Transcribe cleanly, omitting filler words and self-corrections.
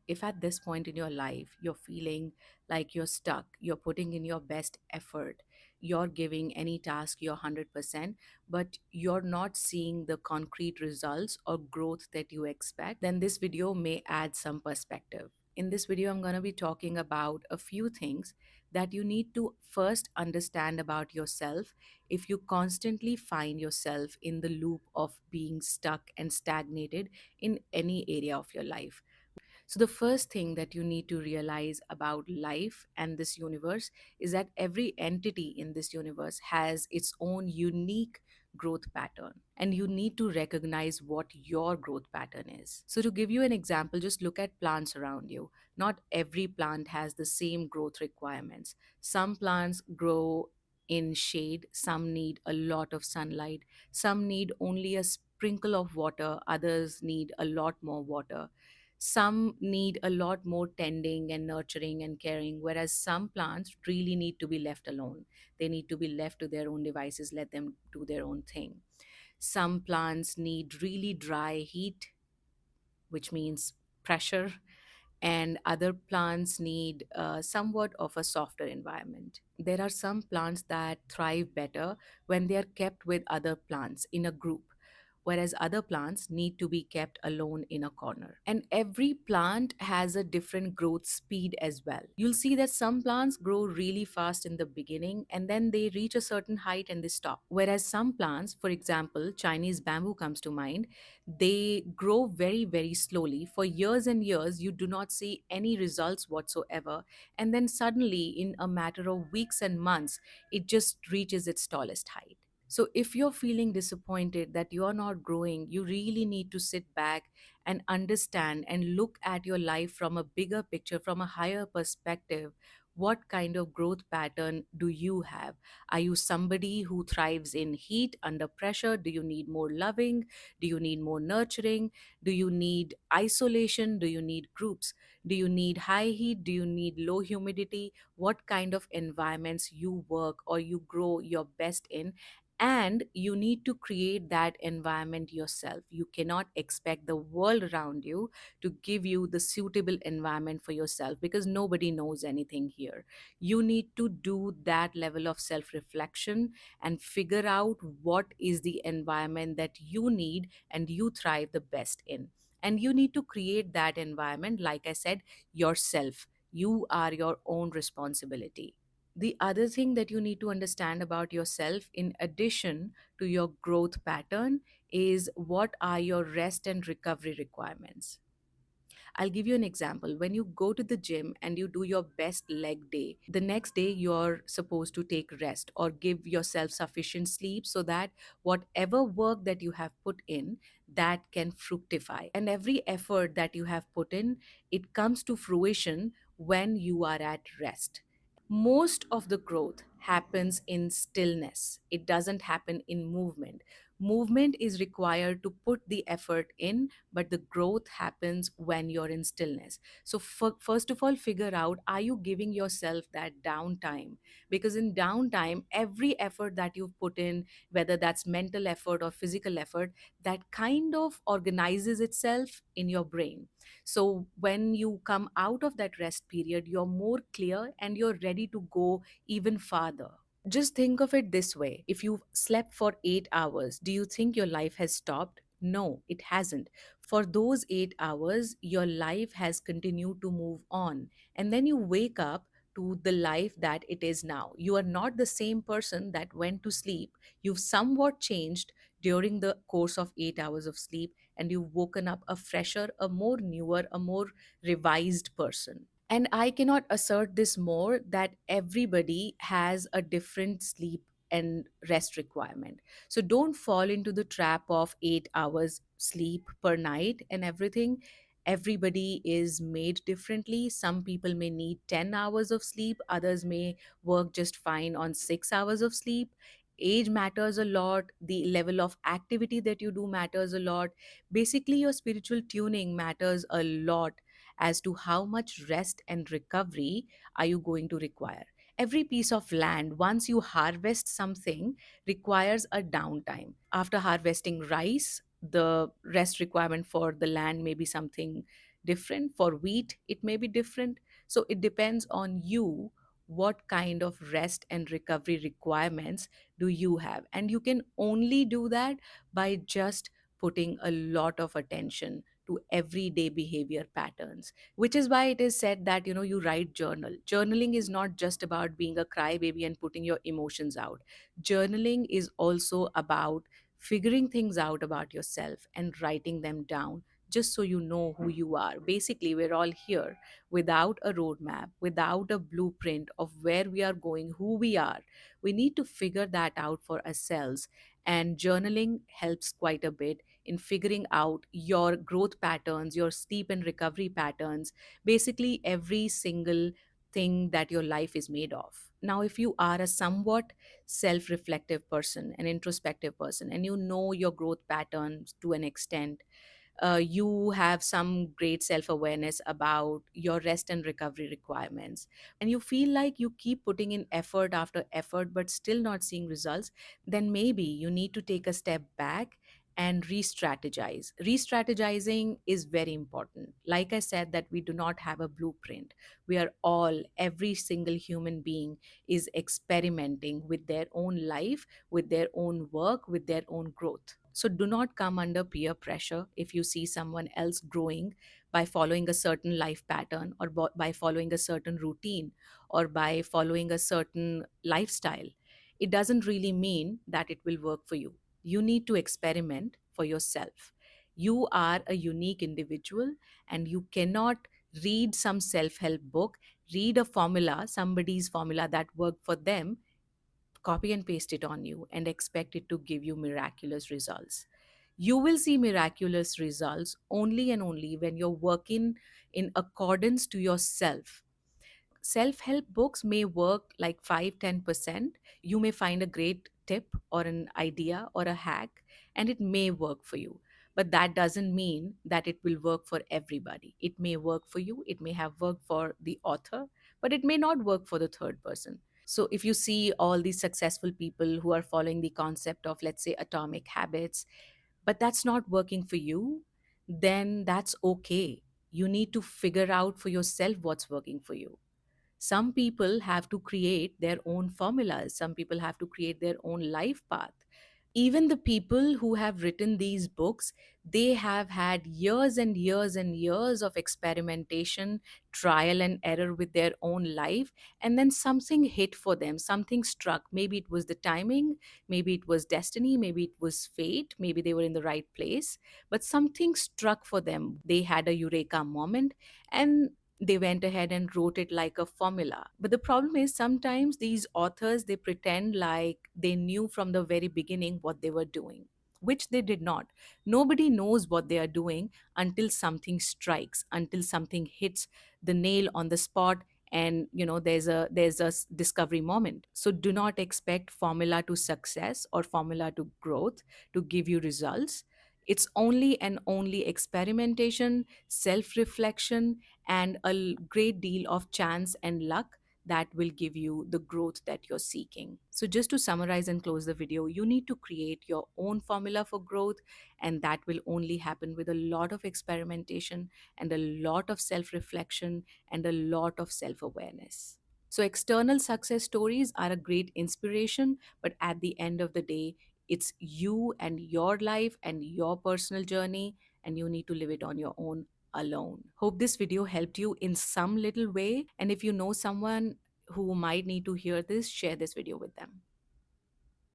if at this point in your life you're feeling like you're stuck, you're putting in your best effort, you're giving any task your 100%, but you're not seeing the concrete results or growth that you expect, then this video may add some perspective. In this video, I'm going to be talking about a few things that you need to first understand about yourself if you constantly find yourself in the loop of being stuck and stagnated in any area of your life. So, the first thing that you need to realize about life and this universe is that every entity in this universe has its own unique growth pattern, and you need to recognize what your growth pattern is. So, to give you an example, just look at plants around you. Not every plant has the same growth requirements. Some plants grow in shade, some need a lot of sunlight, some need only a sprinkle of water, others need a lot more water. Some need a lot more tending and nurturing and caring, whereas some plants really need to be left alone. They need to be left to their own devices, let them do their own thing. Some plants need really dry heat, which means pressure, and other plants need somewhat of a softer environment. There are some plants that thrive better when they are kept with other plants in a group, whereas other plants need to be kept alone in a corner. And every plant has a different growth speed as well. You'll see that some plants grow really fast in the beginning and then they reach a certain height and they stop. Whereas some plants, for example, Chinese bamboo comes to mind, they grow very, very slowly. For years and years, you do not see any results whatsoever. And then suddenly, in a matter of weeks and months, it just reaches its tallest height. So, if you're feeling disappointed that you're not growing, you really need to sit back and understand and look at your life from a bigger picture, from a higher perspective. What kind of growth pattern do you have? Are you somebody who thrives in heat under pressure? Do you need more loving? Do you need more nurturing? Do you need isolation? Do you need groups? Do you need high heat? Do you need low humidity? What kind of environments you work or you grow your best in? And you need to create that environment yourself. You cannot expect the world around you to give you the suitable environment for yourself because nobody knows anything here. You need to do that level of self reflection and figure out what is the environment that you need and you thrive the best in. And you need to create that environment, like I said, yourself. You are your own responsibility. The other thing that you need to understand about yourself, in addition to your growth pattern, is what are your rest and recovery requirements. I'll give you an example. When you go to the gym and you do your best leg day, the next day you're supposed to take rest or give yourself sufficient sleep so that whatever work that you have put in, that can fructify. And every effort that you have put in, it comes to fruition when you are at rest. Most of the growth happens in stillness. It doesn't happen in movement. Movement is required to put the effort in, but the growth happens when you're in stillness. So, first of all, figure out, are you giving yourself that downtime? Because in downtime, every effort that you've put in, whether that's mental effort or physical effort, that kind of organizes itself in your brain. So when you come out of that rest period, you're more clear and you're ready to go even farther. Just think of it this way: if you've slept for 8 hours, do you think your life has stopped? No, it hasn't. For those 8 hours, your life has continued to move on. And then you wake up to the life that it is now. You are not the same person that went to sleep. You've somewhat changed during the course of 8 hours of sleep, and you've woken up a fresher, a more newer, a more revised person. And I cannot assert this more that everybody has a different sleep and rest requirement. So don't fall into the trap of 8 hours sleep per night and everything. Everybody is made differently. Some people may need 10 hours of sleep, others may work just fine on 6 hours of sleep. Age matters a lot, the level of activity that you do matters a lot. Basically, your spiritual tuning matters a lot as to how much rest and recovery are you going to require. Every piece of land, once you harvest something, requires a downtime. After harvesting rice, the rest requirement for the land may be something different. For wheat, it may be different. So it depends on you what kind of rest and recovery requirements do you have. And you can only do that by just putting a lot of attention to everyday behavior patterns, which is why it is said that you write journal. Journaling is not just about being a crybaby and putting your emotions out. Journaling is also about figuring things out about yourself and writing them down, just so you know who you are. Basically, we're all here without a roadmap, without a blueprint of where we are going, who we are. We need to figure that out for ourselves. And journaling helps quite a bit in figuring out your growth patterns, your sleep and recovery patterns, basically every single thing that your life is made of. Now, if you are a somewhat self reflective person, an introspective person, and you know your growth patterns to an extent, you have some great self awareness about your rest and recovery requirements, and you feel like you keep putting in effort after effort but still not seeing results, then maybe you need to take a step back and re-strategize. Re-strategizing is very important. Like I said, that we do not have a blueprint. We are all, every single human being is experimenting with their own life, with their own work, with their own growth. So do not come under peer pressure if you see someone else growing by following a certain life pattern, or by following a certain routine, or by following a certain lifestyle. It doesn't really mean that it will work for you. You need to experiment for yourself. You are a unique individual, and you cannot read some self help book, read a formula, somebody's formula that worked for them, copy and paste it on you, and expect it to give you miraculous results. You will see miraculous results only and only when you're working in accordance to yourself. Self help books may work like 5-10%. You may find a great tip or an idea or a hack, and it may work for you. But that doesn't mean that it will work for everybody. It may work for you, it may have worked for the author, but it may not work for the third person. So, if you see all these successful people who are following the concept of, let's say, atomic habits, but that's not working for you, then that's okay. You need to figure out for yourself what's working for you. Some people have to create their own formulas, some people have to create their own life path. Even the people who have written these books, they have had years and years and years of experimentation, trial and error with their own life, and then something hit for them, something struck. Maybe it was the timing, maybe it was destiny, maybe it was fate, maybe they were in the right place, but something struck for them. They had a eureka moment, and they went ahead and wrote it like a formula. But the problem is, sometimes these authors, they pretend like they knew from the very beginning what they were doing, which they did not. Nobody knows what they are doing until something strikes, until something hits the nail on the spot, and there's a discovery moment. So do not expect formula to success or formula to growth to give you results. It's only and only experimentation, self reflection, and a great deal of chance and luck that will give you the growth that you're seeking. So, just to summarize and close the video, you need to create your own formula for growth, and that will only happen with a lot of experimentation and a lot of self reflection and a lot of self awareness. So, external success stories are a great inspiration, but at the end of the day, it's you and your life and your personal journey, and you need to live it on your own alone. Hope this video helped you in some little way. And if you know someone who might need to hear this, share this video with them.